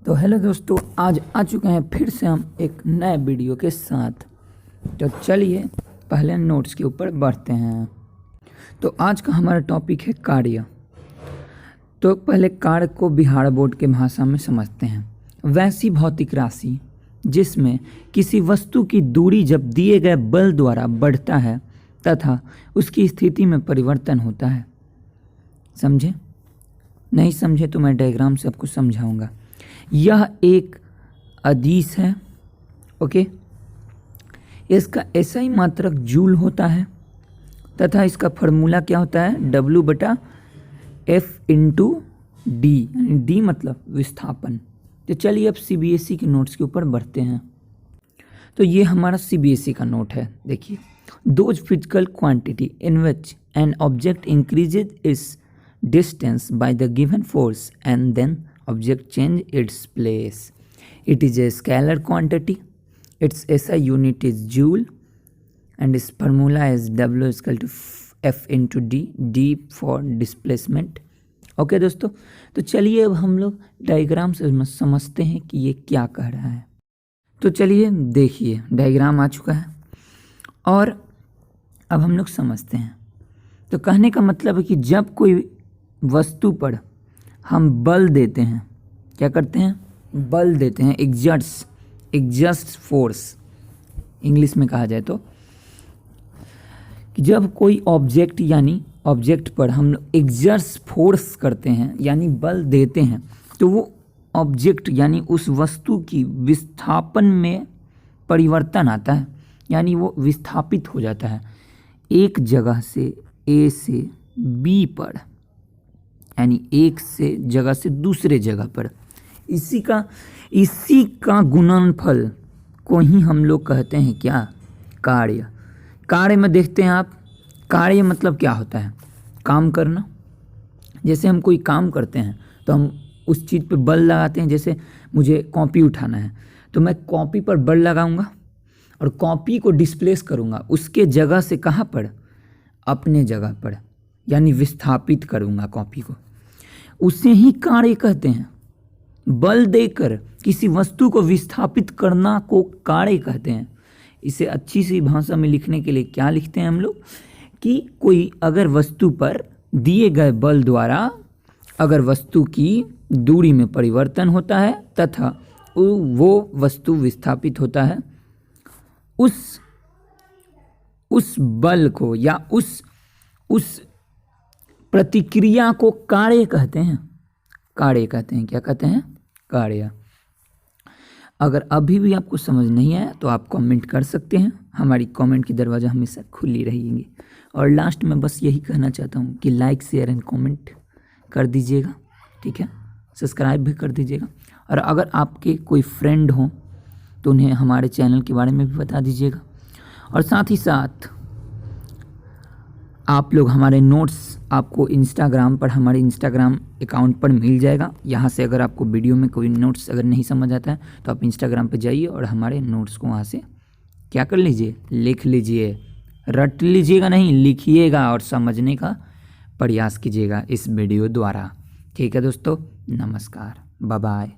तो हेलो दोस्तों, आज आ चुके हैं फिर से हम एक नए वीडियो के साथ। तो चलिए पहले नोट्स के ऊपर बढ़ते हैं। तो आज का हमारा टॉपिक है कार्य। तो पहले कार्य को बिहार बोर्ड के भाषा में समझते हैं। वैसी भौतिक राशि जिसमें किसी वस्तु की दूरी जब दिए गए बल द्वारा बढ़ता है तथा उसकी स्थिति में परिवर्तन होता है। समझे? नहीं समझे तो मैं डायग्राम से आपको समझाऊंगा। यह एक अदिश है। ओके, इसका एसआई मात्रक जूल होता है तथा इसका फॉर्मूला क्या होता है? W/F × D, यानी D मतलब विस्थापन। तो चलिए अब सीबीएसई के नोट्स के ऊपर बढ़ते हैं। तो ये हमारा सीबीएसई का नोट है। देखिए, those physical quantity in which an object increases it's distance by the given force and then object change its place. It is a scalar quantity. Its SI unit is joule and its formula is W = F × D, D for displacement. Okay दोस्तों, तो चलिए अब हम लोग diagram से समझते हैं कि ये क्या कह रहा है। तो चलिए देखिए, डायग्राम आ चुका है और अब हम लोग समझते हैं। तो कहने का मतलब है कि जब कोई वस्तु पर हम बल देते हैं, क्या करते हैं? बल देते हैं, एग्जर्ट्स फोर्स इंग्लिश में कहा जाए तो। कि जब कोई ऑब्जेक्ट यानी ऑब्जेक्ट पर हम एग्जर्ट्स फोर्स करते हैं यानी बल देते हैं, तो वो ऑब्जेक्ट यानी उस वस्तु की विस्थापन में परिवर्तन आता है, यानी वो विस्थापित हो जाता है एक जगह से ए से बी पर, यानी एक से जगह से दूसरे जगह पर। इसी का गुणनफल को ही हम लोग कहते हैं क्या? कार्य। कार्य में देखते हैं आप, कार्य मतलब क्या होता है? काम करना। जैसे हम कोई काम करते हैं तो हम उस चीज़ पे बल लगाते हैं। जैसे मुझे कॉपी उठाना है तो मैं कॉपी पर बल लगाऊंगा और कॉपी को डिस्प्लेस करूंगा उसके जगह से। कहाँ पर? अपने जगह पर, यानी विस्थापित करूंगा कॉपी को। उसे ही कार्य कहते हैं। बल देकर किसी वस्तु को विस्थापित करना को कार्य कहते हैं। इसे अच्छी सी भाषा में लिखने के लिए क्या लिखते हैं हम लोग? कि कोई अगर वस्तु पर दिए गए बल द्वारा अगर वस्तु की दूरी में परिवर्तन होता है तथा वो वस्तु विस्थापित होता है, उस बल को या उस प्रतिक्रिया को कार्य कहते हैं। कार्य कहते हैं। क्या कहते हैं? कार्य। अगर अभी भी आपको समझ नहीं आया तो आप कमेंट कर सकते हैं। हमारी कमेंट की दरवाज़ा हमेशा खुली रहेंगी। और लास्ट में बस यही कहना चाहता हूँ कि लाइक, शेयर एंड कमेंट कर दीजिएगा, ठीक है? सब्सक्राइब भी कर दीजिएगा। और अगर आपके कोई फ्रेंड हो तो उन्हें हमारे चैनल के बारे में भी बता दीजिएगा। और साथ ही साथ आप लोग हमारे नोट्स आपको इंस्टाग्राम पर, हमारे इंस्टाग्राम अकाउंट पर मिल जाएगा। यहाँ से अगर आपको वीडियो में कोई नोट्स अगर नहीं समझ आता है तो आप इंस्टाग्राम पर जाइए और हमारे नोट्स को वहाँ से क्या कर लीजिए? लिख लीजिए। रट लीजिएगा नहीं, लिखिएगा और समझने का प्रयास कीजिएगा इस वीडियो द्वारा। ठीक है दोस्तों, नमस्कार, बाय बाय।